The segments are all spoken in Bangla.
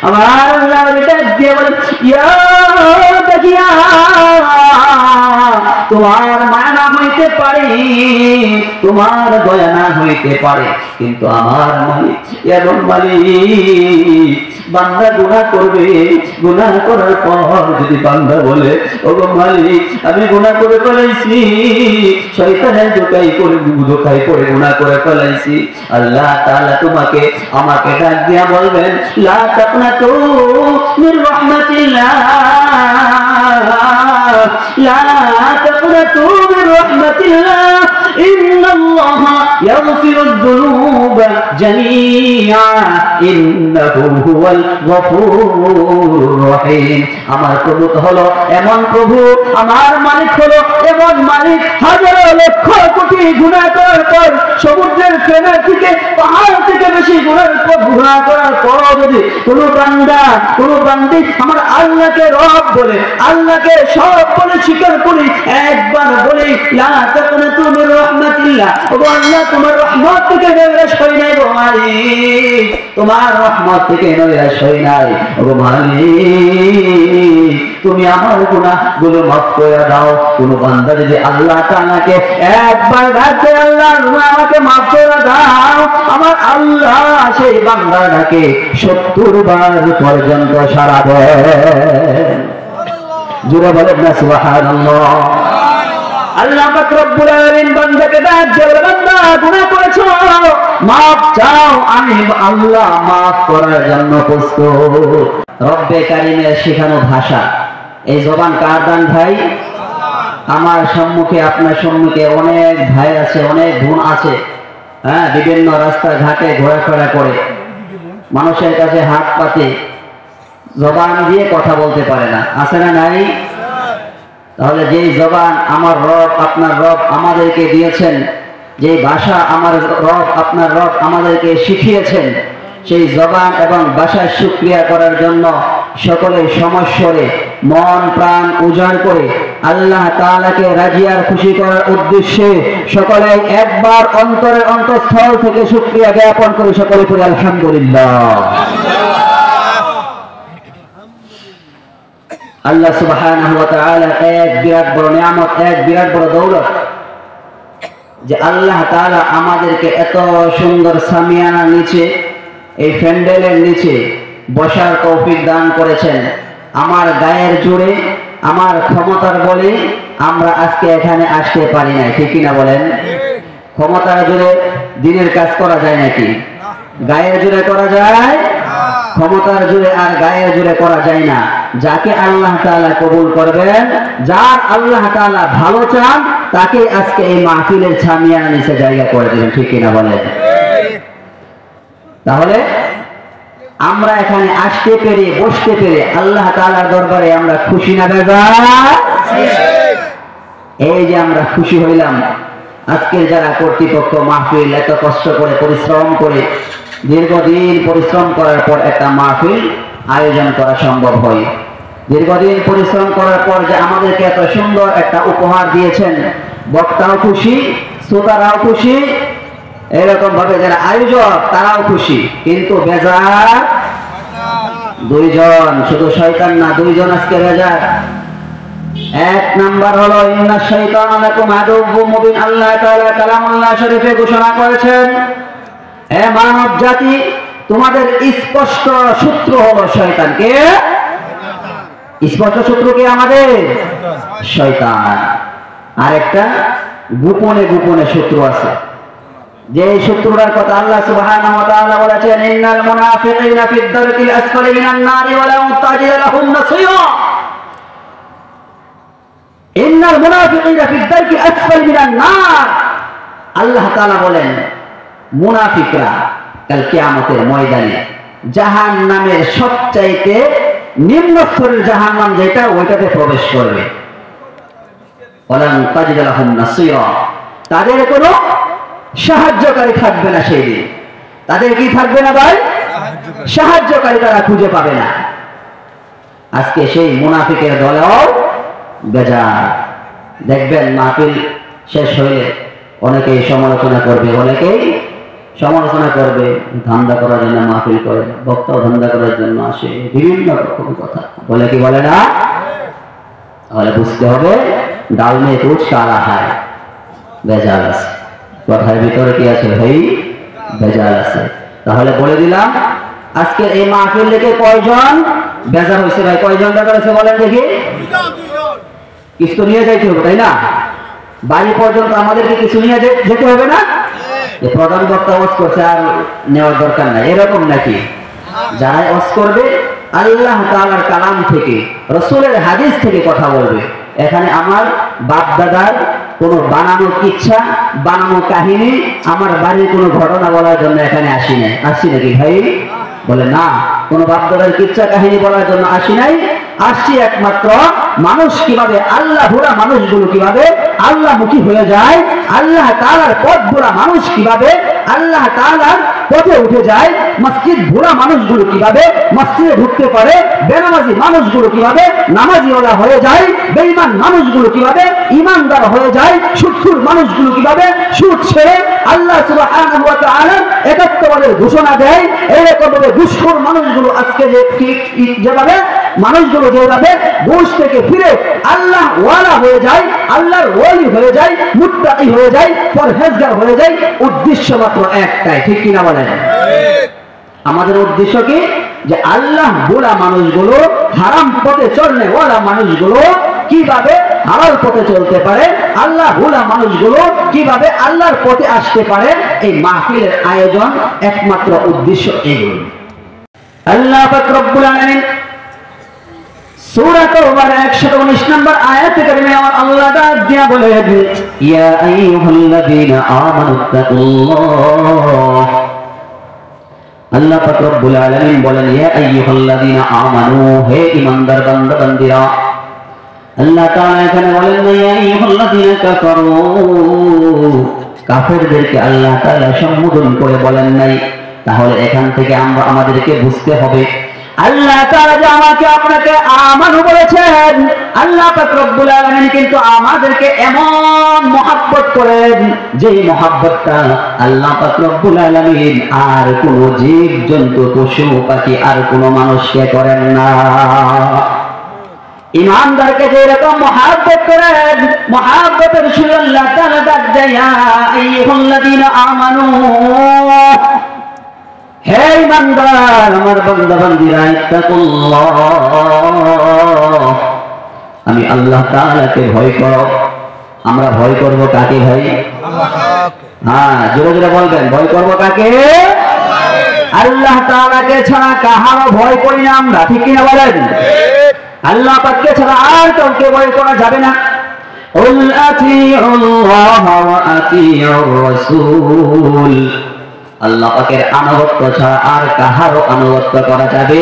আমার আল্লাহ ডাক দিয়ে বলেন, ইয়া দাকিয়া, তোমার মায়া না হইতে পারে, তোমার দয়া না হইতে পারে, কিন্তু আমার মালিক এমন মালিক, বান্দা গুনাহ করবে, গুনাহ করার পর যদি বান্দা বলে, ওগো মালিক আমি গুনাহ করে ফেলাইছি, শয়তানের ধোঁকায় পড়ে গুনাহ করে ফেলাইছি, আল্লাহ তাআলা তোমাকে আমাকে ডাক দিয়া বলবেন, লা তাকনাতু মির রাহমাতিল্লাহ, লা তাকনাতু মির রাহমাতিল্লাহ, ইন্নাল্লাহা ইয়াগফিরুদ যুনুবা জামিআ, ইন্নাহু হুয়াল গফুরুর রহিম। আমার প্রভু হলো এমন প্রভু, আমার মালিক হলো এমন মালিক, হাজার লক্ষ কোটি গুনাহ করার পর, সমুদ্রের ফেনার থেকে পাহাড় থেকে বেশি গুনাহ করার পর যদি কোনো বান্দি আমার আল্লাহকে রব বলে, আল্লাহকে সব বলে স্বীকার করি, একবার বলি লা তাকনাতু মির রাহমাতিল্লাহ, ও আল্লাহ তোমার রহমত থেকে নিরাশ হই নাই গো মালিক, তোমার রহমত থেকে নিরাশ হই নাই ও মালিক, তুমি আমার গুনাহগুলো মাফ করে দাও। কোন বান্দা যদি আল্লাহ তাআলাকে একবার ডাকে, আল্লাহ আমাকে মাফ করে দাও, আমার আল্লাহ সেই বান্দাটাকে 70 বার পর্যন্ত সাড়া দেন। জোরে বলেন না সুবহানাল্লাহ। আল্লাহ পাক রব্বুল আলামিন বান্দাকে ডাক দিয়ে, বান্দা গুনাহ করেছো, মাফ চাও, আমি আল্লাহ মাফ করার জন্য প্রস্তুত। রব্বে কারীমের শেখানো ভাষা, এই জবান কার দান ভাই? আমার সম্মুখে আপনার সম্মুখে অনেক ভাই আছে, অনেক বোন আছে, হ্যাঁ, বিভিন্ন রাস্তা ঘাটে ঘোরাফেরা করে, মানুষের কাছে হাত পাতে, জবান দিয়ে কথা বলতে পারে না, আছে না নাই? তাহলে যেই জবান আমার রব আপনার রব আমাদেরকে দিয়েছেন, যে ভাষা আমার রব আপনার রব আমাদেরকে শিখিয়েছেন, সেই জবান এবং ভাষার শুকরিয়া করার জন্য সকলে সমস্বরে মন প্রাণ উজাড় করে আল্লাহ তাআলাকে রাজি আর খুশি করার উদ্দেশ্যে সকলে একবার অন্তরের অন্তঃস্থল থেকে শুকরিয়া জ্ঞাপন করে সকলে পড়ি আলহামদুলিল্লাহ। আল্লাহ সুবহানাহু ওয়া তাআলা এক বিরাট বড় নিয়ামত, এক বিরাট বড় দৌলত, যে আল্লাহ তাআলা আমাদেরকে এত সুন্দর সামিয়ানার নিচে, এই প্যান্ডেলের নিচে বসার তৌফিক দান করেছেন। আমার গায়ের জোরে, আমার ক্ষমতার বলে আমরা আজকে এখানে আসতে পারি না, ঠিক কিনা বলেন? ক্ষমতার জোরে দিনের কাজ করা যায় নাকি? গায়ের জোরে করা যায়, ক্ষমতার জোরে আর গায়ের জোরে করা যায় না। যাকে আল্লাহ তাআলা কবুল করবেন, যার আল্লাহ তাআলা ভালো চান, তাকে আজকে এই মাহফিলের ছামিয়ানা নিচে জায়গা করে দেবেন, ঠিক কিনা বলেন? তাহলে আমরা এখানে আসতে পেরে, বসতে পেরে আল্লাহ তাআলার দরবারে আমরা খুশি না বেজার? এই যে আমরা খুশি হইলাম, আজকের যারা কর্তৃপক্ষ মাহফিল এত কষ্ট করে পরিশ্রম করে, দীর্ঘদিন পরিশ্রম করার পর একটা মাহফিল আয়োজন করা সম্ভব হয়, দীর্ঘদিন পরিশ্রম করার পর যে আমাদেরকে এত সুন্দর একটা উপহার দিয়েছেন, বক্তাও খুশি, শ্রোতারাও খুশি, এরকম ভাবে যারা আয়োজক তারাও খুশি, কিন্তু বেজার দুইজন, শুধু শয়তান না, দুইজন আজকে বেজার। এক নাম্বার হলো ইন্নাশ শাইতানা লাকুম আদুউম মুবিন। আল্লাহ তাআলা কালামুল্লাহ শরীফে ঘোষণা করেছেন, হে মানব জাতি, তোমাদের স্পষ্ট শত্রু হলো শয়তান। কে স্পষ্ট শত্রু? কে? আমাদের শয়তান। আর একটা গোপনে গোপনে শত্রু আছে, যে শত্রুটার কথা আল্লাহ সুবহানাহু ওয়া তাআলা বলেছেন, ইন্নাল মুনাফিকিনা ফিদ দারকিল আসফালি মিনান নারি ওয়া লা তাজিদ লাহুম নাসীরা। ইন্নাল মুনাফিকিনা ফিদ দারকিল আসফালি মিনান নার। আল্লাহ তাআলা বলেন, মুনাফিকরা কাল কিয়ামতের ময়দানে জাহান্নামের সবচাইতে নিম্ন স্তরের জাহান্নাম যেটা, ওইটাতে প্রবেশ করবে। ওয়া লা তাজিদ লাহুম নাসীরা। তাদের কোনো সাহায্যকারী থাকবে না সেই দিন। তাদের কি থাকবে না ভাই? সাহায্যকারী তারা খুঁজে পাবে না। আজকে সেই মুনাফিকের দলেও বেজার। দেখবেন মাহফিল শেষ হইলে অনেকেই সমালোচনা করবে, অনেকেই সমালোচনা করবে, ধান্দা করার জন্য মাহফিল করে, বক্তাও ধান্দা করার জন্য আসে, বিভিন্ন রকম কথা বলে, কি বলে না? তাহলে বুঝতে হবে ডাল মে কুছ কালা হয়, ভেজাল আছে, কথার ভিতরে কি আছে ভাই? ভেজাল আছে। তাহলে বলে দিলাম আজকে এই মাহফিল থেকে কয়জন বেজার হয়েছে ভাই? কয়জন বেজার হয়েছে বলেন দেখি? কিছু নিয়ে যাইতে হবে, তাই না? বাড়ি পর্যন্ত আমাদেরকে কিছু নিয়ে যেতে হবে না? যে প্রধান বক্তা ওয়াজ করছে আর নেওয়ার দরকার নাই, এরকম নাকি? যারা ওয়াজ করবে আল্লাহ তাআলার কালাম থেকে, রাসূলের হাদিস থেকে কথা বলবে। এখানে আমার বাপ দাদার কোনো বানানো কিচ্ছা, বানানো কাহিনী, আমার বাড়ির কোনো ঘটনা বলার জন্য এখানে আসি নাই। আসছি নাকি ভাই? বলে না, কোন বাপ দাদার কিচ্ছা কাহিনী বলার জন্য আসি নাই। আসছি একমাত্র মানুষ কিভাবে আল্লাহ ভোলা মানুষগুলো কিভাবে আল্লাহমুখী হয়ে যায়, আল্লাহ তাআলার পথ ভোলা মানুষ কিভাবে আল্লাহ তাআলার পথে উঠে যায়, মসজিদ ভোলা মানুষগুলো কিভাবে মসজিদে ঢুকতে পারে, বেনামাজি মানুষগুলো কিভাবে নামাজিওয়ালা হয়ে যায়, বেঈমান মানুষগুলো কিভাবে ঈমানদার হয়ে যায়, সুদখোর মানুষগুলো কিভাবে সুদ ছেড়ে আল্লাহ সুবহানাহু ওয়া তাআলা একাত্মবাদের ঘোষণা দেয়, এরকম ভাবে ঘুষখোর মানুষগুলো আজকে যেভাবে মানুষগুলো যেভাবে ঘুষ থেকে ফিরে আল্লাহ ওয়ালা হয়ে যায়, আল্লাহর ওলি হয়ে যায়, মুত্তাকি হয়ে যায়, পরহেজগার হয়ে যায়, উদ্দেশ্য মাত্র একটাই, ঠিক কিনা বলেন? আমাদের উদ্দেশ্য কি? যে আল্লাহ বোলা মানুষগুলো, হারাম পথে চলনে ওয়ালা মানুষগুলো কিভাবে হালাল পথে চলতে পারে, আল্লাহ বোলা মানুষগুলো কিভাবে আল্লাহর পথে আসতে পারে। এই মাহফিলের আয়োজন একমাত্র উদ্দেশ্য এগুলো। আল্লাহ পাক রব্বুল আলামিন সূরা তাওবার 119 নম্বর আয়াতে কারিমে আল্লাহ তাআলা বলেন, ইয়া আইয়ুহাল্লাযীনা আমানুত্তাকুল্লাহ। আল্লাহ পাক রব্বুল আলামিন বলেন, ইয়া আইয়ুহাল্লাযীনা আমানু, হে ঈমানদার বান্দা বান্দীরা। আল্লাহ তাআলা এখানে বলেন না ইয়া আইয়ুহাল্লাযীনা কাফারু, কাফেরদেরকে আল্লাহ তাআলা সম্বোধন করে বলেন নাই। তাহলে এখান থেকে আমরা আমাদেরকে বুঝতে হবে আল্লাহ তাআলা যে আমাকে আপনাকে আমানু বলেছেন, আল্লাহ পাক রব্বুল আলামিন কিন্তু আমাদেরকে এমন মহব্বত করেন যে মহব্বতটা আল্লাহ পাক রব্বুল আলামিন আর কোন জীব জন্তু পশু পাখি আর কোন মানুষকে করেন না। ঈমানদারকে যে এরকম মহব্বত করেন, মহব্বতের সুরে আল্লাহ তাআলা ডাক দেয়, ইয়া আইয়ুহাল্লাযীনা আমানু, হে ঈমানদার আমার বান্দা বান্দীরা, ইত্তাকুল্লাহ, আমি আল্লাহ তাআলাকে ভয় করো। আমরা ভয় করব কাকে ভাই? হ্যাঁ, জোরে জোরে বলবেন, ভয় করব কাকে? আল্লাহ তাআলাকে ছাড়া কাহারও ভয় করি না আমরা, ঠিক কিনা বলেন? আল্লাহ পাককে ছাড়া আর কাউকে ভয় করা যাবে না। কুল আতিউল্লাহ ওয়া আতিউর রাসূল, আল্লাহ পাকের আনুগত্য ছাড়া আর কাহারও আনুগত্য করা যাবে,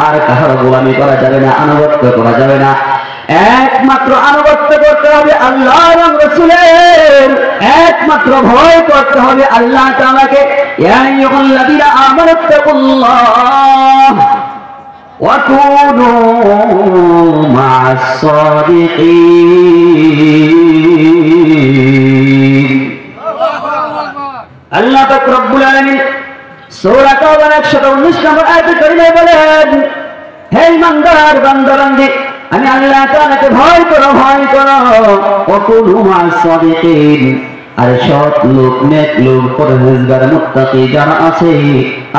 আর কাহারও গোলামি করা যাবে না, আনুগত্য করা যাবে না। একমাত্র আনুগত্য করতে হবে আল্লাহ এবং রাসূলের, একমাত্র ভয় করতে হবে আল্লাহ তাআলাকে। ইয়া আইয়ুহাল্লাযীনা আমানুত্তাকুল্লাহ ওয়া কুনু মা'আস সাদিকিন। আল্লাহ পাক রব্বুল আলামিন সূরা তাওবার 119 নম্বর আয়াতে কারিমে বলেন, হে ঈমানদার বান্দা বান্দী, আমি আল্লাহ তাআলাকে ভয় করো, ভয় করো। ওয়া কুনু মা'আস সাদিকিন, আর সৎ লোক, নেক লোক, পরহেজগার, মুত্তাকি যারা আছে,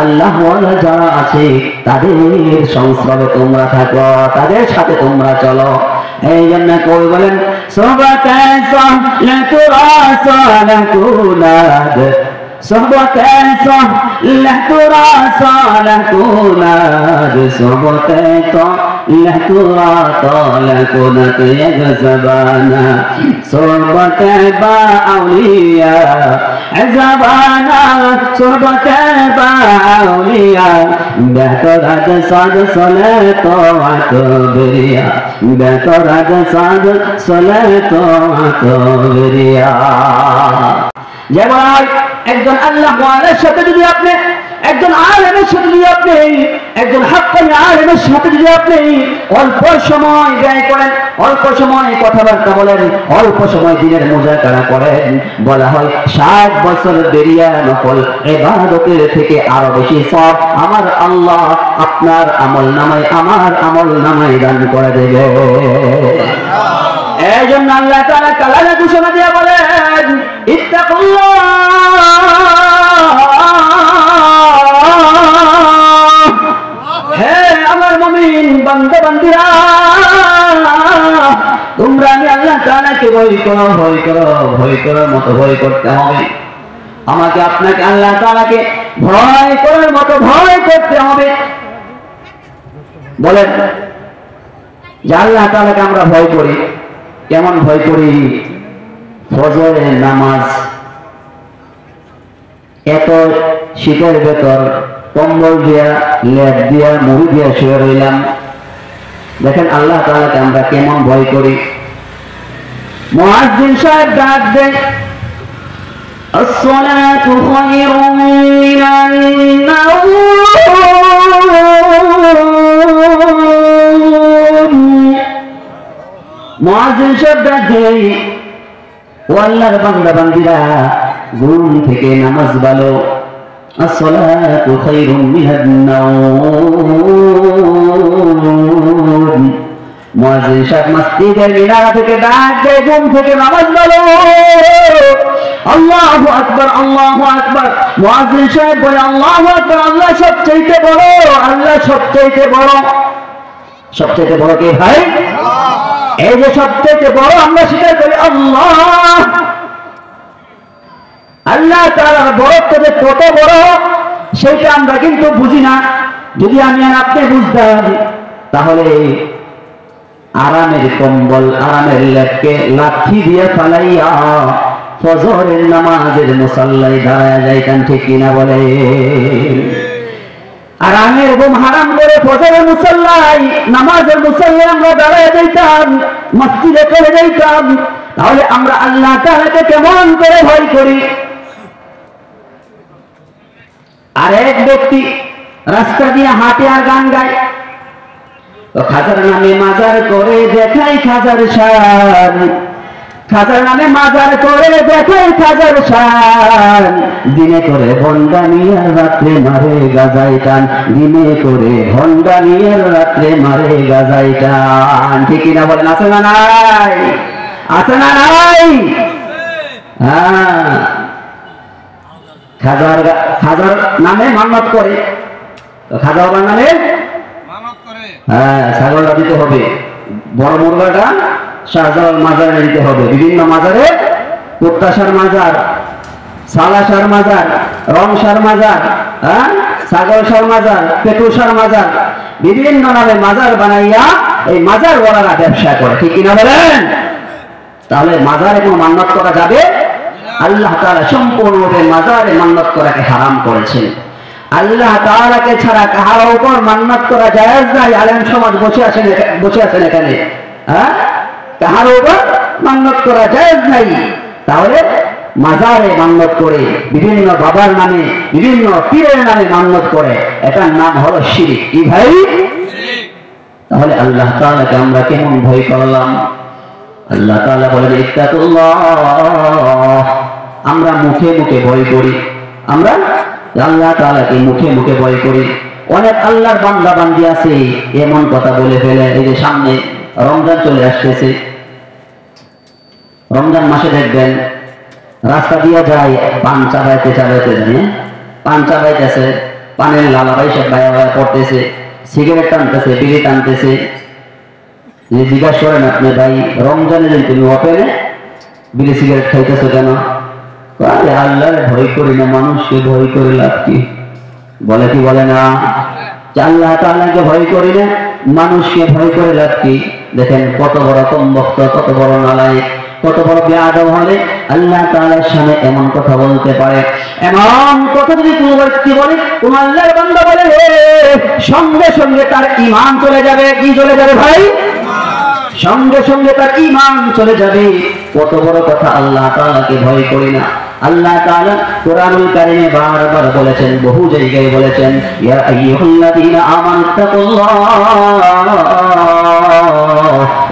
আল্লাহ ওয়ালা যারা আছে, তাদের সংস্রবে তোমরা থাকো, তাদের সাথে তোমরা চলো। এই জন্য কই বলেন, সুবহাতান লাতুরাসালাকুনাদ, সুবহাতান লাতুরাসালাকুনাদ, সুবহাতান লাতুরাসালাকুনাদ ইয়াজাবানা, সুবহাতান বা আউলিয়া আযাবানা, সুবহাতান বা আউলিয়া বেতরাদ সাদ সালাত আতবরিয়া, বেতরাদ সাদ সালাত আতবরিয়া। যেমন একজন আল্লাহ ওয়ালার সাথে যদি আপনি একজন আলেমের সাথে যদি আপনি একজন হাক্কানি আলেমের সাথে যদি আপনি অল্প সময় ব্যয় করেন, অল্প সময় কথাবার্তা বলেন, অল্প সময় দিনের মুজাকারা করেন, বলা হয় 60 বছর দেরিয়া নফল ইবাদতের থেকে আরো বেশি সওয়াব আমার আল্লাহ আপনার আমলনামায় আমার আমলনামায় দান করে দেবে। এইজন্য আল্লাহ তাআলা কালামে ঘোষণা দিয়ে বলেন ইত্তাকুল্লাহ, হে আমার মুমিন বান্দা বান্দীরা, তোমরা আমি আল্লাহ তাআলাকে ভয় করো, ভয় করো, ভয় করার মতো ভয় করতে হবে। আমাকে আপনাকে আল্লাহ তাআলাকে ভয় করার মতো ভয় করতে হবে। বলেন যে আল্লাহ তাআলাকে আমরা ভয় করি, কেমন ভয় করি? ফজরের নামাজ, এত শীতের ভেতর কম্বল দিয়া লেপ দিয়া মুড়ি দিয়া শুয়ে রইলাম, দেখেন আল্লাহ তাআলাকে আমরা কেমন ভয় করি। মুয়াজ্জিন সাহেব ডাক দেয় আসসালাতু খায়রুম মিনান নাওম। মুয়াজ্জিন সাহেব ডাক দেয় ও আল্লাহর বান্দা বান্দীরা, ঘুম থেকে নামাজ ভালো, আসসালাতু খায়রুম মিনান নাওম। মুয়াজ্জিন সাহেব মসজিদের মিনার থেকে ডাক দেয়, ঘুম থেকে নামাজ ভালো, আল্লাহু আকবার, আল্লাহু আকবার। মুয়াজ্জিন সাহেব বলে আল্লাহু আকবার, আল্লাহ সবচেয়ে বড়, আল্লাহ সবচেয়ে বড়। সবচেয়ে বড় কে ভাই? এই যে সবচেয়ে বড় আমরা স্বীকার করি আল্লাহ। আল্লাহ তাআলার বড়ত্ব যে কত বড় সেটা আমরা কিন্তু বুঝি না। যদি আমি আর আপনি বুঝতাম তাহলে আরামের কম্বল, আরামের লেপকে লাঠি দিয়ে ফালাইয়া ফজরের নামাজের মুসাল্লায় দাঁড়ায় যাইতাম, ঠিক কিনা বলে? আর আমি এরকম হারাম করে ফজরের মুসাল্লায় নামাজের মুসাল্লায় আমরা দাঁড়ায় যাইতাম, মসজিদে চলে যাইতাম, তাহলে আমরা আল্লাহ তাআলাকে কেমন করে ভয় করি? আর এক ব্যক্তি রাস্তা দিয়ে হাঁটে আর গান গায়, তো খাজার নামে মাজার করে দেখাই খাজার শান, খাজার নামে মাজার করে দেখাই খাজার শান, দিনে করে ভণ্ডামি আর রাত্রে মারে গাজাই টান, দিনে করে ভণ্ডামি আর রাত্রে মারে গাজাই টান, ঠিক কিনা বলেন? আছে না নাই? আছে না নাই? হ্যাঁ, খাজার নামে মান্নত করে, খাজা বাবার নামে হ্যাঁ ছাগলটা দিতে হবে, বড় মুরগাটা শাহজালাল মাজারে দিতে হবে, বিভিন্ন মাজারে, প্রত্যাশার মাজার, সালাসার মাজার, রংসার মাজার, হ্যাঁ ছাগলসার মাজার, পেটুসার মাজার, বিভিন্ন নামে মাজার বানাইয়া এই মাজার ওয়ালারা ব্যবসা করে, ঠিক কিনা বলেন? তাহলে মাজারে কোনো মান্নত করা যাবে? আল্লাহ তাআলা সম্পূর্ণরূপে মাজারে মান্নত করাকে হারাম করেছেন। আল্লাহ তাআলাকে ছাড়া কাহার উপর মান্নত করা জায়েজ নাই। আলেম সমাজ বসে আছেন এখানে, হ্যাঁ, কাহার উপর মান্নত করা জায়েজ নাই। তাহলে মাজারে মান্নত করে, বিভিন্ন বাবার নামে, বিভিন্ন পীরের নামে মান্নত করে, এটার নাম হলো শিরক। কি ভাই? তাহলে আল্লাহ তাআলাকে আমরা কেমন ভয় করলাম? আল্লাহ তাআলা বলেন ইত্তাকুল্লাহ, আমরা মুখে মুখে ভয় করি, আমরা আল্লাহ তাআলাকে মুখে মুখে ভয় করি। অনেক আল্লাহর বান্দা বান্দি আছে এমন কথা বলে ফেলে। এই যে সামনে রমজান চলে আসতেছে, রমজান মাসে দেখবেন রাস্তা দিয়ে যায়, পান চাবাইতে চাবাইতে যায়, পান চাবাইতেছে, পানের লালাবাই সব বায়া বায়া পড়তেছে, সিগারেট টানতেছে, বিড়ি টানতেছে। জিজ্ঞাসা করেন আপনি ভাই রমজানে যদি তুমি ওপেনে বিড়ি সিগারেট খাইতেছো কেন? আল্লাহর ভয় করি না, মানুষকে ভয় করে লাভ কি? বলে কি বলে না? আল্লাহ তাআলাকে ভয় করি না, মানুষকে ভয় করে লাভ কি? দেখেন কত বড় কমবক্ত, কত বড় নালায়েক, কত বড় বেয়াদব হলে আল্লাহ তাআলার সামনে এমন কথা বলতে পারে। এমন কথা যদি কোনো ব্যক্তি বলে, কোন আল্লাহর বান্দা বলে, সঙ্গে সঙ্গে তার ঈমান চলে যাবে। কি চলে যাবে ভাই? সঙ্গে সঙ্গে তার ঈমান চলে যাবে। কত বড় কথা, আল্লাহ তাআলাকে ভয় করি না। আল্লাহ তাআলা কোরআনুল কারীমে বারবার বলেছেন, বহু জায়গায় বলেছেন, ইয়া আইয়ুহাল্লাযীনা আমানুত্তাকুল্লাহ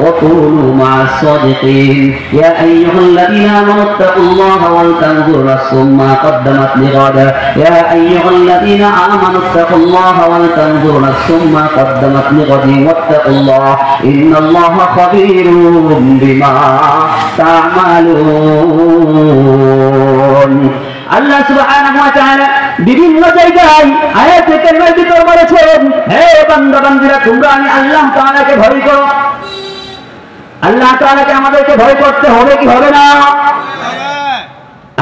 ওয়া কুনু মা'আস সাদিকিন। ইয়া আইয়ুহাল্লাযীনা আমানুত্তাকুল্লাহ ওয়াল তানজুর নাফসুম মা قدمت لغدا يا أيها الذين آمنوا اتقوا الله ولتنظر نفس ما قدمت لغد واتقوا الله إن الله خبير بما تعملون। আল্লাহ সুবহানাহু ওয়া তাআলা বিভিন্ন জায়গায় আয়াতে কারিমার ভিতর বলেছেন, হে বান্দা বান্দীরা, তোমরা আমি আল্লাহ তাআলাকে ভয় করো। আল্লাহ তাআলাকে আমাদেরকে ভয় করতে হবে কি হবে না?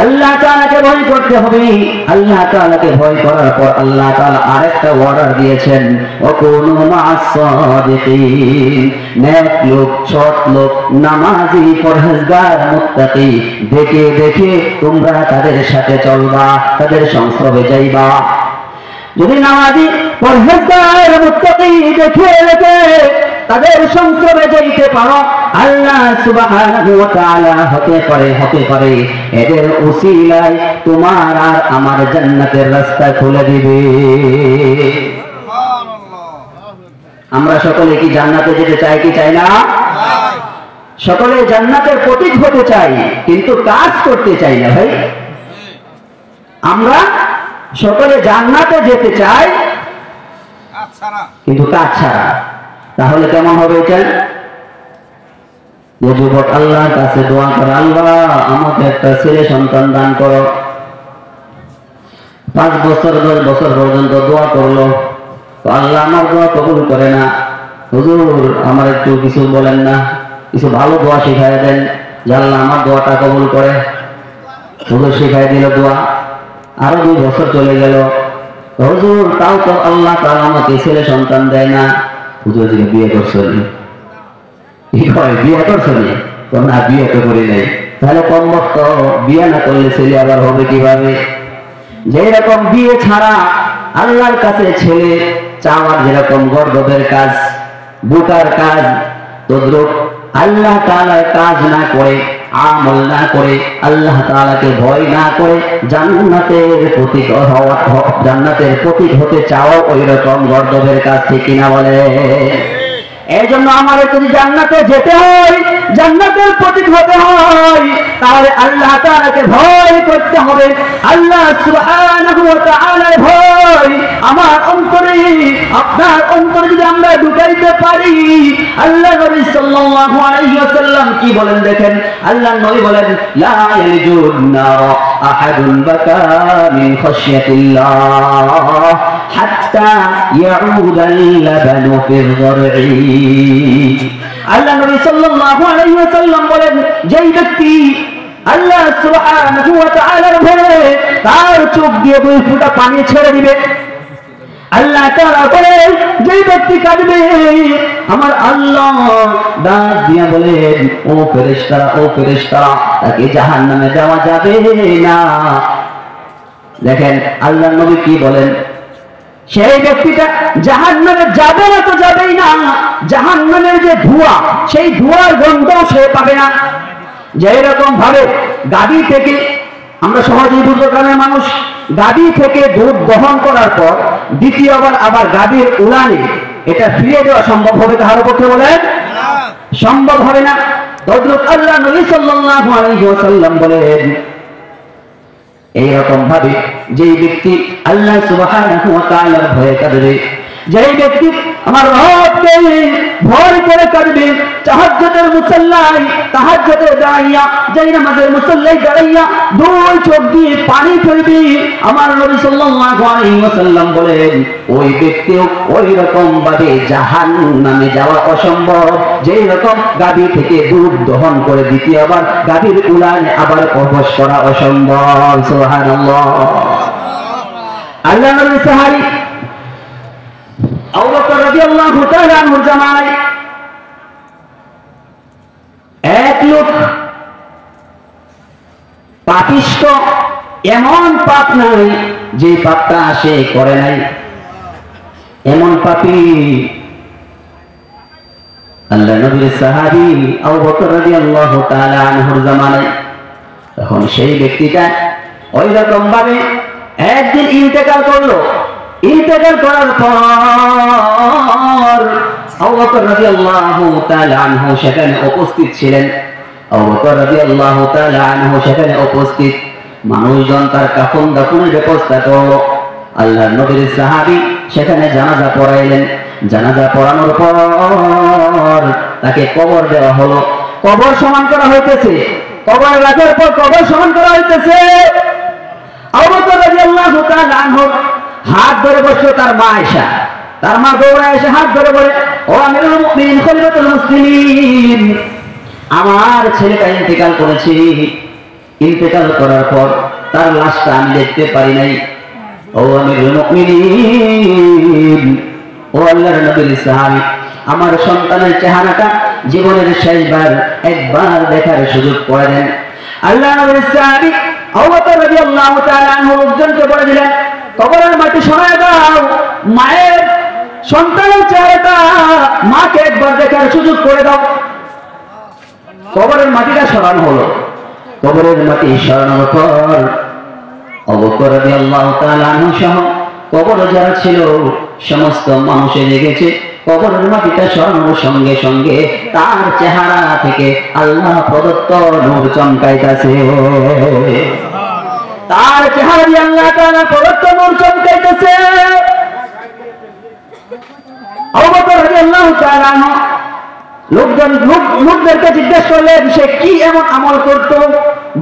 আল্লাহ তাআলাকে ভয় করতে হবে। আল্লাহ তাআলাকে ভয় করার পর আল্লাহ তাআলা আরেকটা অর্ডার দিয়েছেন, ওয়াকুনু মা'আস সাদিকিন। নেক লোক, সৎ লোক, নামাজি, পরহেজগার, মুত্তাকি দেখে দেখে তোমরা তাদের সাথে চলবা, তাদের সংস্রবে যাইবা। যদি নামাজি, পরহেজগার, মুত্তাকি দেখে দেখে তাদের সংস্রবে যাইতে পারো, আল্লাহ সুবহানাহু ওয়া তাআলা হতে পারে এদের উসিলায় তোমার আর আমার জান্নাতের রাস্তা খুলে দিবে। আমরা সকলে কি জান্নাতে যেতে চাই কি চাই না? সকলে জান্নাতের প্রতীক হতে চাই, কিন্তু কাজ করতে চাই না ভাই। আমরা সকলে জান্নাতে যেতে চাই কিন্তু কাজ ছাড়া। তাহলে কেমন হবে এটা? যে যুবক আল্লাহর কাছে দোয়া করে, আল্লাহ আমাকে একটা ছেলে সন্তান দান করো, 5 বছর 10 বছর পর্যন্ত দোয়া করলো, তো আল্লাহ আমার দোয়া কবুল করে না। হুজুর আমার একটু কিছু বলেন না, কিছু ভালো দোয়া শিখাই দেন যে আল্লাহ আমার দোয়াটা কবুল করে। হুজুর শিখাই দিল দোয়া। আরো 2 বছর চলে গেল, হুজুর তাও তো আল্লাহ তাআলা আমাকে ছেলে সন্তান দেয় না। হুজুর দিকে বিয়ে করছেন, কি হয় বিয়ে করছেন? না, বিয়ে তো করি নাই। তাহলে কম বক্ত বিয়ে না করলে ছেলে আবার হবে কিভাবে? যেরকম বিয়ে ছাড়া আল্লাহর কাছে ছেলে চাওয়ার যেরকম গর্বের কাজ, বুকার কাজ, তদ্রুপ আল্লাহ তাআলার কাজ না করে, আমল না করে, আল্লাহ তাআলাকে ভয় না করে জান্নাতের প্রতীক হতে চাও, ওই রকম গর্বের কাজ ঠিক কিনা বলে? এই জন্য আমাদের যদি জান্নাতে যেতে হয়, জান্নাতের প্রতীক হতে হয়, তাহলে আল্লাহ তাআলাকে ভয় করতে হবে। আল্লাহ সুবহানাহু ওয়া তাআলার ভয় আমার অন্তরে, আপনার অন্তরে যদি আমরা ঢুকাইতে পারি, আল্লাহ নবী সাল্লাল্লাহু আলাইহি ওয়াসাল্লাম কি বলেন দেখেন। আল্লাহ নবী বলেন, লা ইয়ালজুন নার আহাদুন বাকা মিন খাশিয়াতিল্লাহ হাত্তা ইয়াউদাল লাবানু ফিল যারঈ। আল্লাহ নবী সাল্লাল্লাহু আলাইহি ওয়াসাল্লাম বলেন, যেই ব্যক্তি আল্লাহ সুবহানাহু ওয়া তাআলার ভয়ে তার চোখ দিয়ে 2 ফোঁটা পানি ছেড়ে দিবে, আল্লাহ তাআলা বলেন যেই ব্যক্তি কাঁদবে, আমার আল্লাহ ডাক দিয়া বলেন, ও ফেরেশতারা তাকে জাহান্নামে দেওয়া যাবে না। দেখেন আল্লাহ নবী কি বলেন, সেই ব্যক্তিটা জাহান্নামে যাবে না তো যাবেই না, জাহান্নামের যে ধোঁয়া, সেই ধোঁয়ার গন্ধও সে পাবে না। যেরকম ভাবে গাড়ি থেকে, আমরা সহজেই বুঝতে গ্রামের মানুষ, গাড়ি থেকে দুধ বহন করার পর দ্বিতীয়বার আবার গাড়ির উড়ানে এটা ফিরিয়ে দেওয়া সম্ভব হবে কারো পক্ষে? বলেন সম্ভব হবে না। তদ্রুপ আল্লাহ নবী সাল্লাল্লাহু আলাইহি ওয়াসাল্লাম বলেন, এইরকম ভাবে যেই ব্যক্তি আল্লাহ সুবহানাহু ওয়া তাআলার ভয়ে কাঁদবে, যেই ব্যক্তি আমার রবকে ভয় করে কাঁদবে, তাহাজ্জুদের মুসাল্লায় তাহাজ্জুদে দাঁড়াইয়া, যেই নামাজের মুসাল্লায় দাঁড়াইয়া 2 চোখ দিয়ে পানি ফেলবে, আমার নবী সাল্লাল্লাহু আলাইহি ওয়াসাল্লাম বলেন ওই ব্যক্তিও ওই রকম ভাবে জাহান্নামে যাওয়া অসম্ভব, যেই রকম গাড়ি থেকে দুধ দহন করে দ্বিতীয়বার গাড়ির উড়ানে আবার প্রবেশ করা অসম্ভব। সুবহানাল্লাহ। আল্লাহ নবী সাহাবী আবু বকর রাদিয়াল্লাহু তাআলা আনহু জামানায় এক লোক পাপিষ্ঠ, এমন পাপ নাই যে পাপটা সে করে নাই, এমন পাপী আল্লাহ নবীর সাহাবী আবু বকর রাদিয়াল্লাহু তাআলা আনহুর জামানায়। তখন সেই ব্যক্তিটা ওই রকম ভাবে একদিন ইন্তেকাল করলো। ইন্তেকাল করার পর আবু বকর রাদিয়াল্লাহু তাআলা আনহু সেখানে উপস্থিত ছিলেন। আবু বকর রাদিয়াল্লাহু তাআলা আনহু সেখানে উপস্থিত। মানুষজন তার কাফন দাফনের ব্যবস্থা করলো। আল্লাহর নবীর সাহাবী সেখানে জানাজা পড়াইলেন। জানাজা পড়ানোর পর তাকে কবর দেওয়া হলো। কবর সমান করা হইতেছে। কবর রাখার পর কবর সমান করা হইতেছে। আবু বকর রাদিয়াল্লাহু তাআলা আনহু হাত ধরে বসলো তার মা আয়েশা। তার মা দৌড়ায় এসে হাত ধরে বলে, ও আমিরুল মুমিনিন খলিফাতুল মুসলিমিন, আমার ছেলেটা ইন্তেকাল করেছে। ইন্তেকাল করার পর তার লাশটা আমি দেখতে পারি নাই। ও আমিরুল মুমিনিন, ও আল্লাহর নবীর সাহাবী, আমার সন্তানের চেহারাটা জীবনের শেষবার একবার দেখার সুযোগ করে দেন। আল্লাহর নবীর সাহাবী আবু বকর রাদিয়াল্লাহু তাআলা আনহু লোকজনকে বলে দিলেন, কবরের মাটি সরায় দাও, মায়ের সন্তানের চেহারাটা মাকে একবার দেখার সুযোগ করে দাও। কবরের মাটিটা সরানো হলো। কবরের মাটি সরানোর পর আবু বকর রাদিয়াল্লাহু তাআলা আনহু সহ কবরে যারা ছিল সমস্ত মানুষে লেগেছে। কবরের মাটিটা সরানোর সঙ্গে সঙ্গে তার চেহারা থেকে আল্লাহ প্রদত্ত নূর চমকাইতেছে। তার চেহারা দিয়ে আল্লাহ তাআলা প্রদত্ত নূর চমকাইতেছে। আবু বকর রাদিয়াল্লাহু তাআলা আনহু লোকদেরকে জিজ্ঞেস করলেন সে কি এমন আমল করত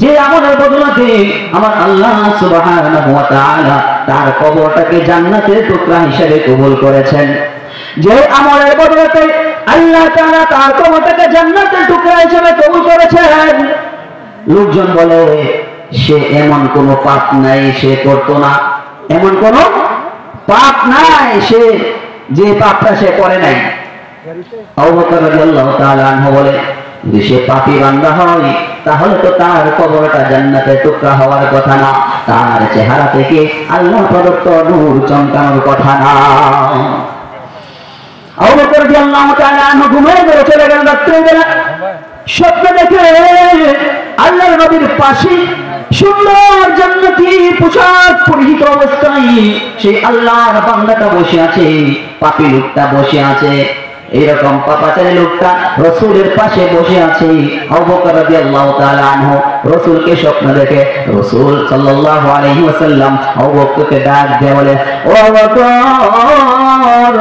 যে আমলের বদলাতে আমার আল্লাহ সুবহানাহু ওয়া তাআলা তার কবরটাকে জান্নাতের টুকরা হিসেবে কবুল করেছেন। যে আমলের বদলাতে আল্লাহ তাআলা তার কবরটাকে জান্নাতের টুকরা হিসেবে কবুল করেছেন। লোকজন বলে, সে এমন কোন পাপ নাই সে করত না, এমন কোন পাপ নাই সে যে পাপটা সে করে নাই। আবু বকর রাদিয়াল্লাহু তাআলা আনহু বলে, যদি সে পাপী বান্দা হয় তাহলে তো তার কবরটা জান্নাতের টুকরা হওয়ার কথা না, তার চেহারা থেকে আল্লাহ প্রদত্ত নূর চমকানোর কথা না। আবু বকর রাদিয়াল্লাহু তাআলা আনহু ঘুমিয়ে গেলে চলে গেলেন রাত্রিবেলা। স্বপ্ন দেখে আল্লাহর নবীর পাশে সুন্দর জান্নাতি পোশাক পরিহিত অবস্থায় সেই আল্লাহর বান্দাটা বসে আছে, পাপী লোকটা বসে আছে। এরকম পাপাচারী লোকটা রাসূলের পাশে বসে আছে। আবু বকর রাদিয়াল্লাহু তাআলা আনহু রাসূলকে স্বপ্ন দেখে রাসূল সাল্লাল্লাহু আলাইহি ওয়াসাল্লাম আবু বকরকে ডাক দিয়ে বলে, ও বকর,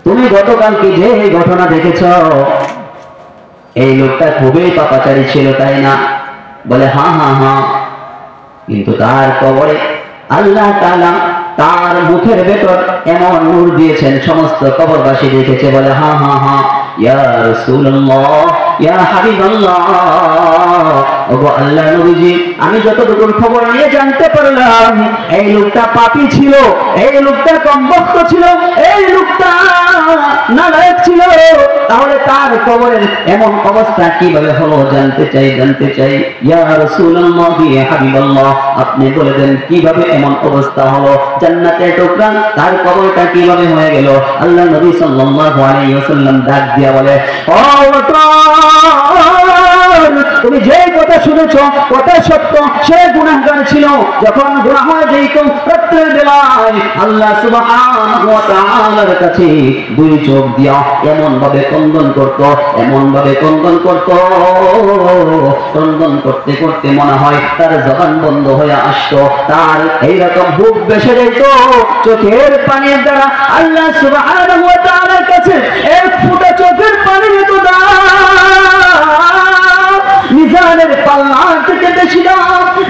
তুমি গতকালকে যে ঘটনা দেখেছ এই লোকটা খুবই পাপাচারী ছিল তাই না? বলে, হ্যাঁ হ্যাঁ হ্যাঁ। কিন্তু তার কবরে আল্লাহ তাআলা তার মুখের ভেতর এমন নূর দিয়েছেন সমস্ত কবরবাসী দেখেছে। বলে, হ্যাঁ হ্যাঁ হ্যাঁ, ইয়া রাসূলুল্লাহ, ইয়া হাবিবাল্লাহ, ওগো আল্লাহর নবীজি, আমি যতটুকু খবর নিয়ে জানতে পারলাম এই লোকটা পাপী ছিল, এই লোকটা কমবক্ত ছিল, এই লোকটা নালায়েক ছিল। তাহলে তার কবরের এমন অবস্থা কিভাবে হলো জানতে চাই। ইয়া রাসূলুল্লাহ, ইয়া হাবিবাল্লাহ, আপনি বলে দেন কিভাবে এমন অবস্থা হলো, জান্নাতের টুকরা তার কবরটা কিভাবে হয়ে গেল? আল্লাহ নবী সাল্লাল্লাহু আলাইহি ওয়াসাল্লাম ডাক দিয়া বলে, ও তুমি যে কথা শুনেছ কথা সত্য। সে গুনাহগার ছিল, যখন গুনাহ হয়ে যেত রাতের বেলায় আল্লাহ সুবহানাহু ওয়া তাআলার কাছে দুই চোখ দিয়া এমন ভাবে ক্রন্দন করত, এমন ভাবে ক্রন্দন করত, ক্রন্দন করতে করতে মনে হয় তার জবান বন্ধ হয়ে আসতো, তার এইরকম বুক বেসে যেত। চোখের পানির দ্বারা আল্লাহ সুবহানাহু ওয়া তাআলার কাছে এক ফোঁটা চোখের পানি যেত না, মিজানের পাল্লা থেকে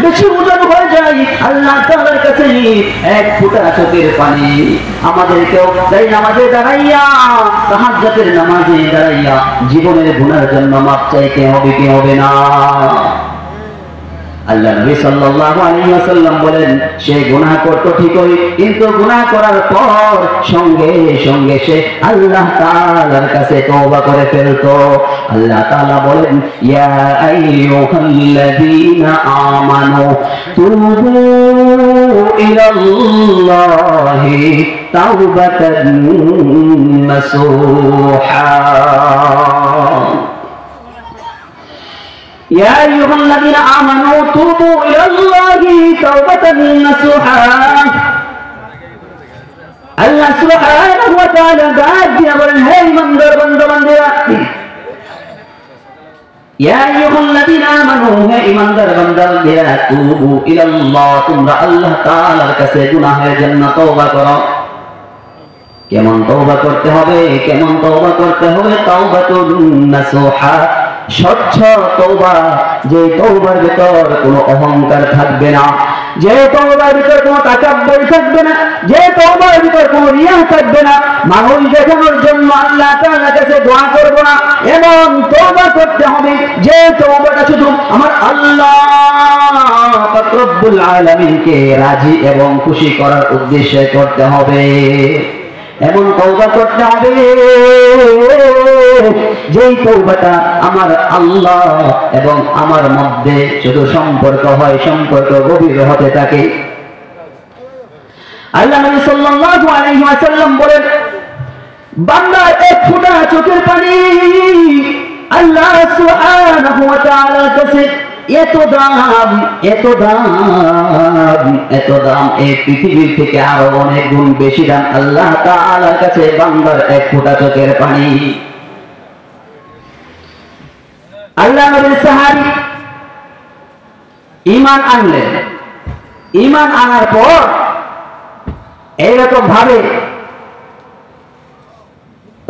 বেশি ওজন হয়ে যায় আল্লাহ তাআলার কাছে এক ফোঁটা চোখের পানি। আমাদেরকেও তাই নামাজে দাঁড়াইয়া, তাহাজ্জুদের নামাজে দাঁড়াইয়া জীবনের গুনাহের জন্য মাপ চাইতে হবে কি হবে না? আল্লাহ নবী সাল্লাল্লাহু আলাইহি ওয়াসাল্লাম বলেন, সে গুনাহ করত ঠিকই, কিন্তু গুনাহ করার পর সঙ্গে সঙ্গে সে আল্লাহ তাআলার কাছে তওবা করে ফেলতো। আল্লাহ তাআলা বলেন, ইয়া আইয়ুহাল্লাযীনা আমানু তুবু ইলাল্লাহি তাওবাতান নাসুহা। ইয়া আইয়ুহাল্লাযীনা আমানু তুবু ইলাল্লাহি তাওবাতান নাসুহা। আল্লাহ সুবহানাহু ওয়া তাআলা ডাক দিয়ে বলেন, হে ইমানদার বান্দা-বান্দীরা, ইয়া আইয়ুহাল্লাযীনা আমানু, হে ইমানদার বান্দা-বান্দীরা, তুবু ইলাল্লাহ, তোমরা আল্লাহ তাআলার কাছে গুনাহের জন্য তওবা করো। কেমন তওবা করতে হবে? কেমন তওবা করতে হবে? তাওবাতুন নাসুহা, স্বচ্ছ তওবা, যে তওবার ভিতর কোনো অহংকার থাকবে না, যে তওবার ভিতর কোনো তাকাব্বুর থাকবে না, যে তওবার ভিতর কোনো রিয়া থাকবে না, মানুষ দেখানোর জন্য আল্লাহ তাআলার কাছে দোয়া করব না। এমন তওবা করতে হবে যে তওবাটা শুধু আমার আল্লাহ পাক রব্বুল আলামিনকে রাজি এবং খুশি করার উদ্দেশ্যে করতে হবে। এমন তওবা করতে হবে যেই তওবাটা আমার আল্লাহ এবং আমার মধ্যে শুধু সম্পর্ক হয়, সম্পর্ক গভীর হতে থাকে। আল্লাহ নবী সাল্লাল্লাহু আলাইহি ওয়াসাল্লাম বলেন, বান্দার এক ফোঁটা চোখের পানি আল্লাহ সুবহানাহু ওয়া তাআলার কাছে এত দাম, এত দাম, এত দাম, এই পৃথিবীর থেকে আরো অনেক গুণ বেশি দাম আল্লাহ তাআলার কাছে বান্দার এক ফোঁটা চোখের পানি। আল্লাহ নবীর সাহাবী ঈমান আনলেন। ঈমান আনার পর এইরকম ভাবে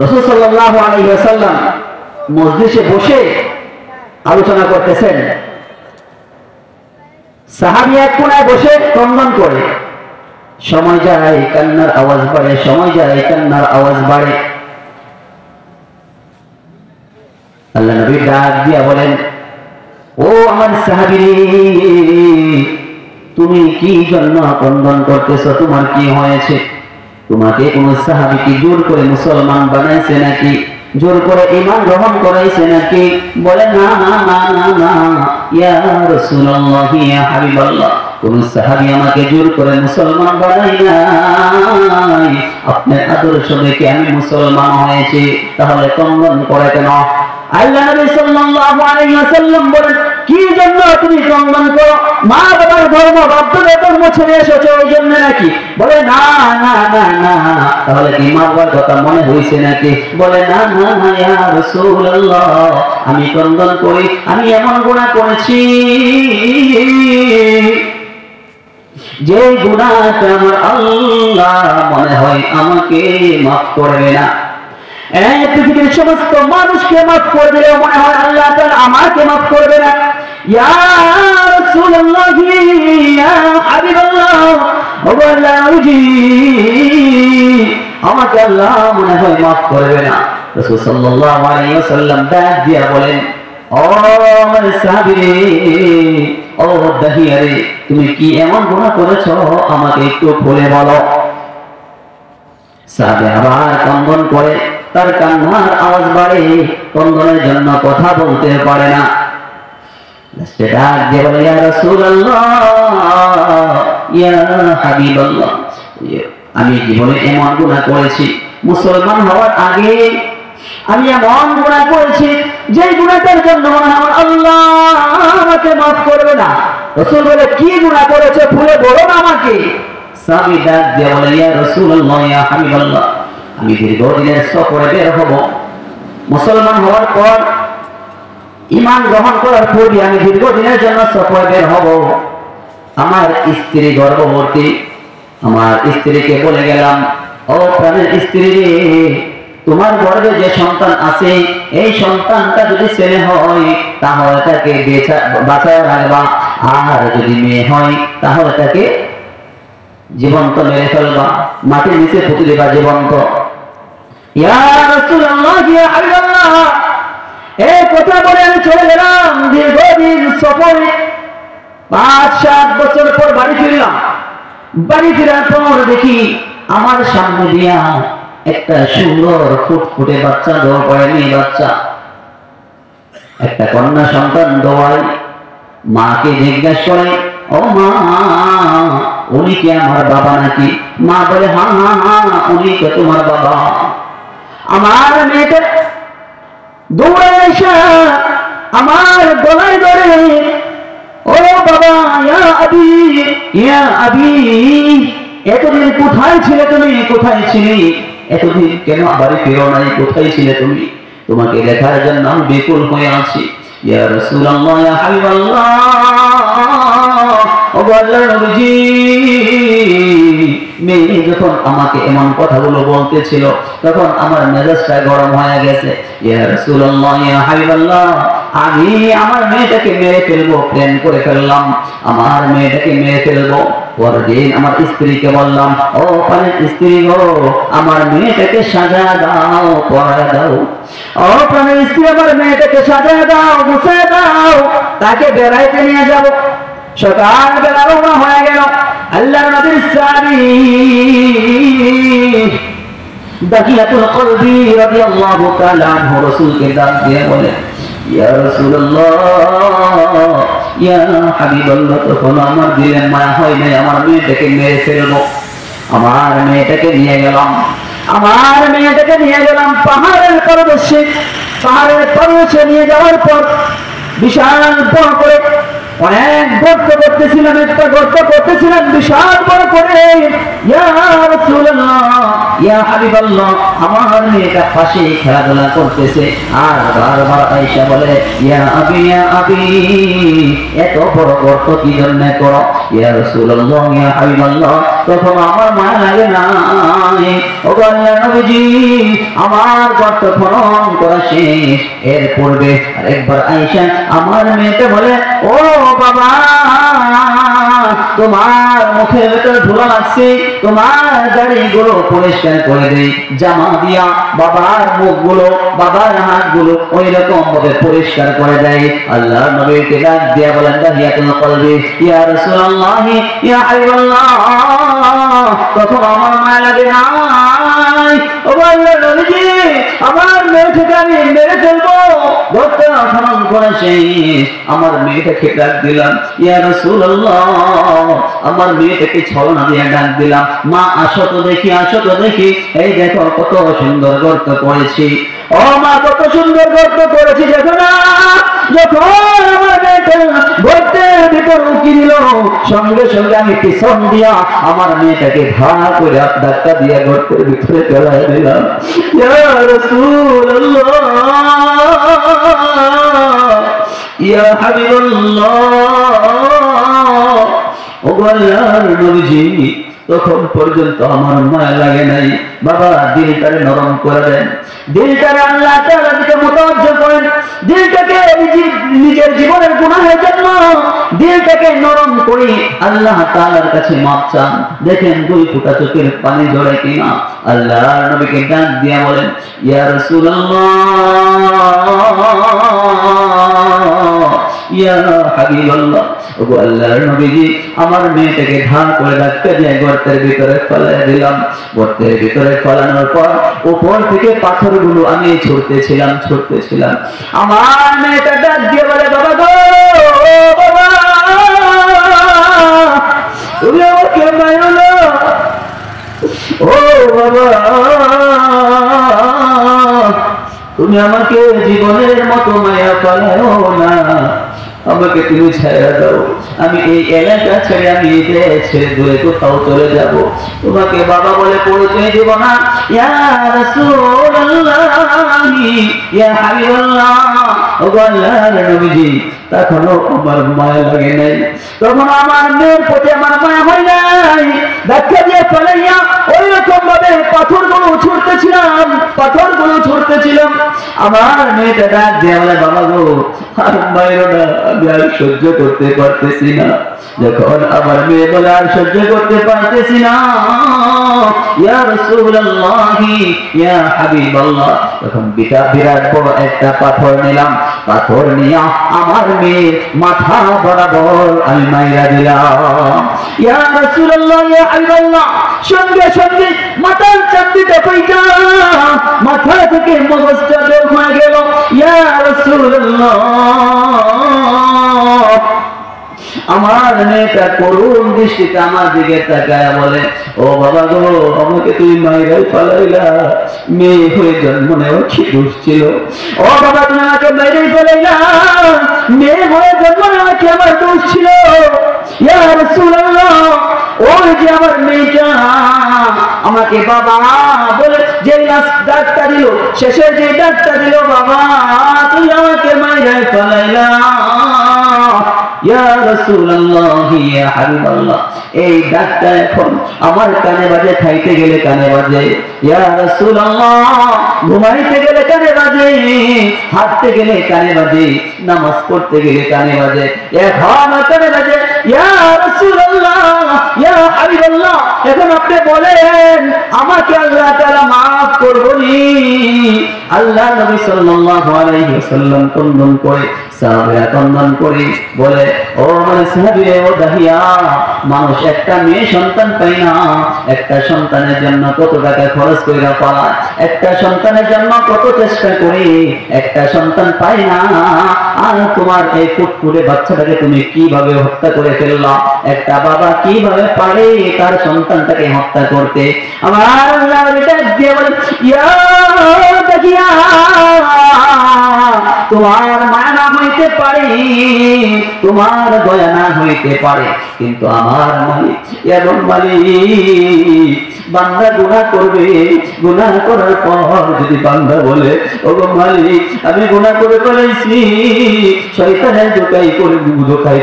রাসূল সাল্লাল্লাহু আলাইহি ওয়াসাল্লাম মজলিসে বসে আলোচনা করতেছেন। সাহাবী এক কোণায় বসে ক্রন্দন করে। সময় যায় কান্নার আওয়াজ বাড়ে, সময় যায় কান্নার আওয়াজ বাড়ে। আল্লাহ নবী ডাক দিয়া বলেন, ও আমার সাহাবী, তুমি কি জন্য ক্রন্দন করতেছ? তোমার কি হয়েছে? তোমাকে কোন সাহাবী কি জোর করে মুসলমান বানাইছে নাকি? জোর করে ঈমান গ্রহণ করাইছে নাকি? বলে না না না না না, ইয়া রাসূলুল্লাহ, ইয়া হাবিবাল্লাহ, কোন সাহাবী আমাকে জোর করে মুসলমান বানাই নাই। আপনার আদর্শ দেখে আমি মুসলমান হয়েছি, তাহলে ক্রন্দন করে কেন? আল্লাহ নবী সাল্লাল্লাহু আলাইহি ওয়াসাল্লাম বলেন, কি জন্য তুমি ক্রন্দন করো? মা বাবার ধর্ম, বাপদাদার ধর্ম ছেড়ে এসেছো ওই জন্য নাকি? বলে না না না না, তাহলে কি মা বাবার কথা মনে হইছে নাকি? বলে না না না, ইয়া রাসূলুল্লাহ, আমি ক্রন্দন করি, আমি এমন গুনাহ করেছি যে গুনাহটা আমার আল্লাহ মনে হয় আমাকে মাফ করবে না। এই পৃথিবীর সমস্ত মানুষকে মাফ করে দিলেও মনে হয় আল্লাহ তাআলা আমাকে মাফ করবে না। ইয়া রাসূলুল্লাহ, ইয়া হাবিবাল্লাহ, ওগো আল্লাহর নবী, আমাকে আল্লাহ মনে হয় মাফ করবে না। রাসূল সাল্লাল্লাহু আলাইহি ওয়াসাল্লাম ডাক দিয়া বলেন, ও আমার সাহাবী, ও দাহিয়ারে, তুমি কি এমন গুনাহ করেছো? আমাকে একটু বলে বলো। সাহাবী আবার ক্রন্দন করে, তার কান্নার আওয়াজ বাড়ে, ক্রন্দনের জন্য কথা বলতে পারে না। ডাক দিয়ে বলে, ইয়া রাসূলুল্লাহ, ইয়া হাবিবাল্লাহ, আমি জীবনে এমন গুনাহ করেছি, মুসলমান হওয়ার আগে আমি এমন গুনাহ করেছি যে গুনাহটার জন্য আমার আল্লাহ আমাকে মাফ করবে না। রাসূল বলে, কি গুনাহ করেছে খুলে বলো না আমাকে। সাহাবী ডাক দিয়ে বলে, ইয়া রাসূলুল্লাহ, ইয়া হাবিবাল্লাহ, আমি দীর্ঘদিনের সফরে বের হব। মুসলমান হওয়ার পর, ঈমান গ্রহণ করার পরই আমি দীর্ঘদিনের জন্য সফরে বের হব। আমার স্ত্রী গর্ভবতী। আমার স্ত্রীকে বলে গেলাম, ও প্রাণের স্ত্রী রে, তোমার গর্ভে যে সন্তান আছে, এই সন্তানটা যদি ছেলে হয় তাহলে তাকে বাঁচায় রাখবা, আর যদি মেয়ে হয় তাহলে তাকে জীবন্ত মেরে ফেলবা, মাটির নিচে পুঁতে দেবা জীবন্ত। ইয়া রাসূলুল্লাহ, ইয়া হাবিবাল্লাহ, এই কথা বলে আমি চলে গেলাম দীর্ঘদিন সফরে। 5-7 বছর পর বাড়ি ফিরলাম। বাড়ি ফেরার পর দেখি আমার সামনে দিয়া একটা সুন্দর ফুটফুটে বাচ্চা দোয়া করে, মেয়ে বাচ্চা, একটা কন্যা সন্তান দোয়ায়। মাকে জিজ্ঞাসা করে, ও মা, উনি কি আমার বাবা নাকি? মা বলে, হ্যাঁ হ্যাঁ হ্যাঁ, উনি কে তোমার বাবা। আমার মেয়েটা দৌড়ে এসে আমার গলায় ধরে, ও বাবা, ইয়া আবি, ইয়া আবি, এতদিন কোথায় ছিলে তুমি, কোথায় ছিলে, এতদিন কেন বাড়ি ফেরো নাই, কোথায় ছিলে তুমি, তোমাকে দেখার জন্য আমি বেকুল হয়ে আছি। ইয়া রাসূলুল্লাহ, ইয়া হাবিবাল্লাহ, ও আল্লাহর নবীজি, মেয়ে যখন আমাকে এমন কথাগুলো বলতেছিল তখন আমার মেজাজটা গরম হয়ে গেছে। ইয়া রাসূলুল্লাহ, ইয়া হাবিবাল্লাহ, আমি আমার মেয়েটাকে মেরে ফেলবো, প্রেম করে ফেললাম, আমার মেয়েটাকে মেরে ফেলবো। পরদিন আমার স্ত্রীকে বললাম, ও প্রাণের স্ত্রী গো, আমার মেয়েটাকে সাজা দাও, পড়া দাও। ও প্রাণের স্ত্রী, আমার মেয়েটাকে সাজা দাও, গুছিয়ে দাও, তাকে বেড়াইতে নিয়ে যাব। সকাল বেলা রওনা হয়ে গেল। আল্লাহর নবীর সাহাবী দাকিয়াতুল কলবি রাদিয়াল্লাহু তাআলা আনহু রাসূলকে ডাক দিয়ে বলে, ইয়া রাসূলুল্লাহ, ইয়া হাবিবাল্লাহ, তখন আমার দিলে মায়া হয় নাই, আমার মেয়েটাকে মেরে ফেলবো। আমার মেয়েটাকে নিয়ে গেলাম, আমার মেয়েটাকে নিয়ে গেলাম পাহাড়ের পর্বতে। পাহাড়ের পর্বতে নিয়ে যাওয়ার পর বিশাল বড় করে অনেক গর্ত করতেছিলাম, একটা গর্ত করতেছিলাম বিশাল বড় করে। ইয়া রাসূলুল্লাহ, ইয়া হাবিবাল্লাহ, আমার মেয়েটা পাশে খেলাধুলা করতেছে আর বারবার আয়েশা বলে, ইয়া আবি, ইয়া আবি, এত বড় গর্ত কি জন্য করো? ইয়া রাসূলুল্লাহ, ইয়া হাবিবাল্লাহ, তখন আমার মায়া লাগে না। ও আল্লাহর নবীজি, আমার গর্ত খনন করা শেষ। এর পূর্বে আরেকবার আয়েশা আমার মেয়েকে বলে, ও বাবা, তোমার মুখের ভেতর ধুলো লাগছে, তোমার দাড়িগুলো পরিষ্কার করে দেই, জামা দিয়া বাবার মুখগুলো, বাবার হাতগুলো ওই রকম ভাবে পরিষ্কার করে দেয়। আল্লাহর নবীকে ডাক দিয়া বলেন, দাহিয়াতুল কলবি, ইয়া রাসূলুল্লাহ, ইয়া হাবিবাল্লাহ, তখন আমার মায়া লাগে না। ও আল্লাহর নবীজি, আমার মেয়েটাকে আমি মেরে ফেলবো, গর্ত খনন করা শেষ। আমার মেয়েটাকে ডাক দিলাম, ইয়া রাসূলুল্লাহ, আমার মেয়েটাকে ছলনা দিয়ে ডাক দিলাম, মা আসো তো দেখি, আসো তো দেখি, এই দেখো কত সুন্দর গর্ত করেছি। ও মা, কত সুন্দর গর্ত করেছি, দেখো না। যখন আমার মেয়েটা গর্তের ভিতর উকি দিল, সঙ্গে সঙ্গে আমি পিছন দিয়া আমার মেয়েটাকে ভা করে ধাক্কা দিয়ে গর্তের ভিতরে ফেলাই দিলাম। ইয়া রাসূলুল্লাহ, ইয়া হাবিবাল্লাহ, ও আল্লাহর নবীজি, তখন পর্যন্ত আমার মায়া লাগে নাই। বাবা, দিলটারে নরম করে দেন, দিলটারে আল্লাহ তাআলা দিকে মুতাওয়াজ্জ করেন, দিলটাকে নিজের জীবনের গুনাহের জন্য দিলটাকে নরম করে আল্লাহ তাআলার কাছে মাপ চান। দেখেন দুই ফোঁটা চোখের পানি ঝরে কিনা। আল্লাহর নবীকে ডাক দিয়া বলেন, ইয়া রাসূলুল্লাহ, ইয়া হাবিবাল্লাহ, ও আল্লাহর নবীজি, আমার মেয়েটাকে ধান করে ধাক্কা দিয়ে গর্তের ভিতরে ফেলাই দিলাম। গর্তের ভিতরে ফেলানোর পর উপর থেকে পাথরগুলো আমি ছুটতেছিলাম। আমার মেয়েটা ডাক দিয়ে বলে, বাবা গো, বাবা, তুমি আমাকে মারো না, ও বাবা, তুমি আমাকে জীবনের মতো মায়া ফেলাও না, আমাকে তুমি ছেড়ে দাও, আমি এই এলাকা ছেড়ে, আমি এই দেশ ছেড়ে দূরে কোথাও চলে যাব, তোমাকে বাবা বলে পরিচয় দেব না। ইয়া রাসূলুল্লাহ, ইয়া হাবিবাল্লাহ, ও আল্লাহর নবীজি, তখনও আমার মায়া লাগে নাই, তখন আমার মেয়ের প্রতি আমার মায়া হয় নাই। ধাক্কা দিয়ে ফেলাইয়া ওই রকম ভাবে পাথরগুলো ছুটতেছিলাম। আমার মেয়েটা ডাক দিয়ে বলে, বাবা গো, আর মায়েরও না, আমি আর সহ্য করতে পারতেছি না। যখন আমার মেয়ে বলে আর সহ্য করতে পারতেছি না, ইয়া রাসূলুল্লাহ, ইয়া হাবিবাল্লাহ, তখন বিরাট বড় একটা পাথর নিলাম। পাথর নিয়ে আমার মেয়ের মাথা বরাবর আমি মাইরা দিলাম। ইয়া রাসূলুল্লাহ, ইয়া হাবিবাল্লাহ, সঙ্গে সঙ্গে মাথার চামড়িটা পয়টা, মাথা থেকে মগজটা বের হয়ে গেল। ইয়া রাসূলুল্লাহ, আমার মেয়েটা করুণ দৃষ্টিতে আমার দিকে তাকায় বলে, ও বাবা গো, আমাকে তুমি মাইরাই ফালাইলা, মেয়ে হয়ে জন্ম নেওয়া কি দোষ ছিল? ও বাবা, তুমি আমাকে মাইরাই ফালাইলা, মেয়ে হয়ে জন্ম নেওয়া কি আমার দোষ ছিল? ইয়া রাসূলুল্লাহ, ওই যে আমার মেয়েটা আমাকে বাবা বলে যে ডাক্তার দিল, শেষে যে ডাক্তার দিল, বাবা তুই আমাকে মাইরাই ফালাইলা। ইয়া রাসূলুল্লাহ, ইয়া হাবিবাল্লাহ, এই ডাক্তার এখন আমার কানে বাজে, খাইতে গেলে কানে বাজে। ইয়া রাসূলুল্লাহ, ঘুমাইতে গেলে কানে বাজে, হাঁটতে গেলে কানে বাজে, নামাজ পড়তে গেলে কানে বাজে, এখন কানে বাজে। ইয়া রাসূলুল্লাহ, ইয়া হাবিবাল্লাহ, এখন আপনি বলেন আমাকে আল্লাহ তাআলা maaf করবেনি? আল্লাহ নবী সাল্লাল্লাহু আলাইহি ওয়াসাল্লাম তন্দন করে, সাহাবীরা তন্দন করে বলে, ও মানে সাহাবীরা, ও দাহিয়া, মানুষ একটা মেয়ে সন্তান পায় না, একটা সন্তানের জন্য কত টাকা খরচ কইরা পায়, একটা সন্তানের জন্য কত চেষ্টা করে, একটা সন্তান পায় না, আর তোমার এই ফুটফুটে বাচ্চাটাকে তুমি কিভাবে হত্যা করে ফেললা? একটা বাবা কিভাবে পারে তার সন্তানটাকে হত্যা করতে? আমার আল্লাহ ডাক দিয়ে বলে, ইয়া দাহিয়া, তোমার মায়া না হইতে পারে, তোমার দয়া না হইতে পারে, কিন্তু আমার মালিক এমন মালিক, বান্দা গুনাহ করবে, গুনাহ করার পর যদি বান্দা বলে, ওগো মালিক আমি গুনাহ করে ফেলাইছি, শয়তানের ধোঁকায়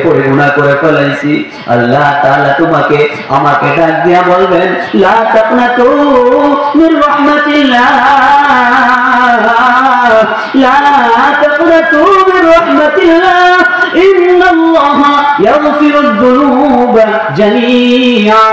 পড়ে গুনাহ করে ফেলাইছি, আল্লাহ তাআলা তোমাকে আমাকে ডাক দিয়া বলবেন, লা তাকনাতু মির রাহমাতিল্লাহ, লা তাকনাতু মির রাহমাতিল্লাহ, ইন্নাল্লাহা ইয়াগফিরুদ যুনুবা জামিআ,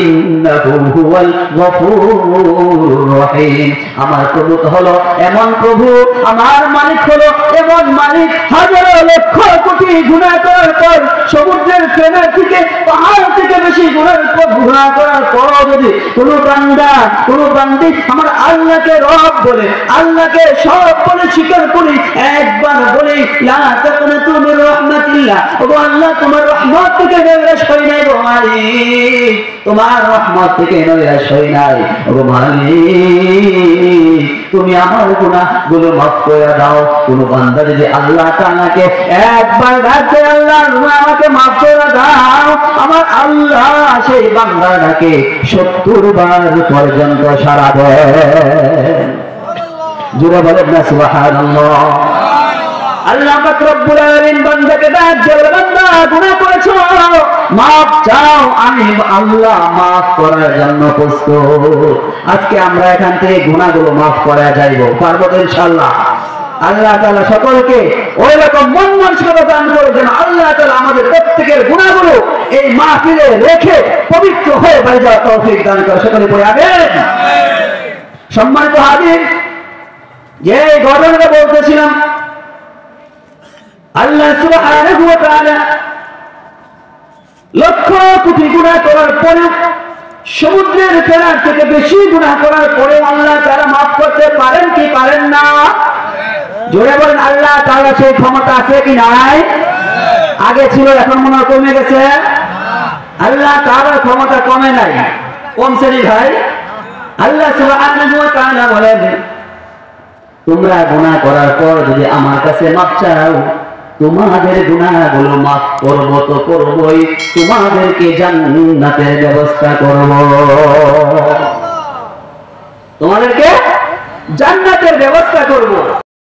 ইন্নাহু হুয়াল গফুরুর রহিম। আমার প্রভু হলো এমন প্রভু, আমার মালিক হলো এমন মালিক, হাজারো লক্ষ কোটি গুনাহ করার পর, সমুদ্রের ফেনা থেকে পাহাড় থেকে বেশি গুনাহ করার পর যদি কোনো বান্দা কোনো বান্দি আমার আল্লাহকে রব বলে, আল্লাহকে সব বলে স্বীকার করি, একবার বলি লা তাকনাতু মির রাহমাতিল্লাহ, ও আল্লাহ তোমার রহমত থেকে নিরাশ হই নাই গো মালিক, তোমার রহমত থেকে নিরাশ হই নাই ও মালিক, তুমি আমার গুনাহগুলো মাফ করে দাও। কোন বান্দা যদি আল্লাহ তাআলাকে একবার ডাকে, আল্লাহ আমাকে মাফ করে দাও, আমার আল্লাহ সেই বান্দাটাকে 70 বার পর্যন্ত সাড়া দেন। জোরে বলেন না সুবহানাল্লাহ। আল্লাহ পাক রব্বুল আলামিন বান্দাকে ডাক দিয়ে, বান্দা গুনাহ করেছো, মাফ চাও, আমি আল্লাহ মাফ করার জন্য প্রস্তুত। আজকে আমরা এখান থেকে গুনাহগুলো মাফ করা যাইব, পারবো তো ইনশাআল্লাহ। আল্লাহ তাআলা সকলকে ওই রকম মন মানসিকতা দান করে যেন আল্লাহ তাআলা আমাদের প্রত্যেকের গুনাহগুলো এই মাহফিলে রেখে পবিত্র হয়ে বাড়ি যাওয়ার তৌফিক দান করে। সকলে পড়ে আমিন। সম্মানিত হাজির, যে ঘটনাটা বলতেছিলাম, আল্লাহ সুবহানাহু ওয়া তাআলা লক্ষ কোটি গুনাহ করার পরে, সমুদ্রের ফেনার থেকে বেশি গুনাহ করার পরে আল্লাহ তাআলা মাফ করতে পারেন কি পারেন না? জোরে বলেন, আল্লাহ তাআলা সেই ক্ষমতা আছে কি নাই? আগে ছিল, এখন মনে হয় কমে গেছে। আল্লাহ তাআলার ক্ষমতা কমে নাই, কমছে নি ভাই। আল্লাহ সুবহানাহু ওয়া তাআলা বলেন, তোমরা গুনাহ করার পর যদি আমার কাছে মাফ চাও, তোমাদের গুনাহগুলো মাফ করব তো করবই, তোমাদেরকে জান্নাতের ব্যবস্থা করব, তোমাদেরকে জান্নাতের ব্যবস্থা করব।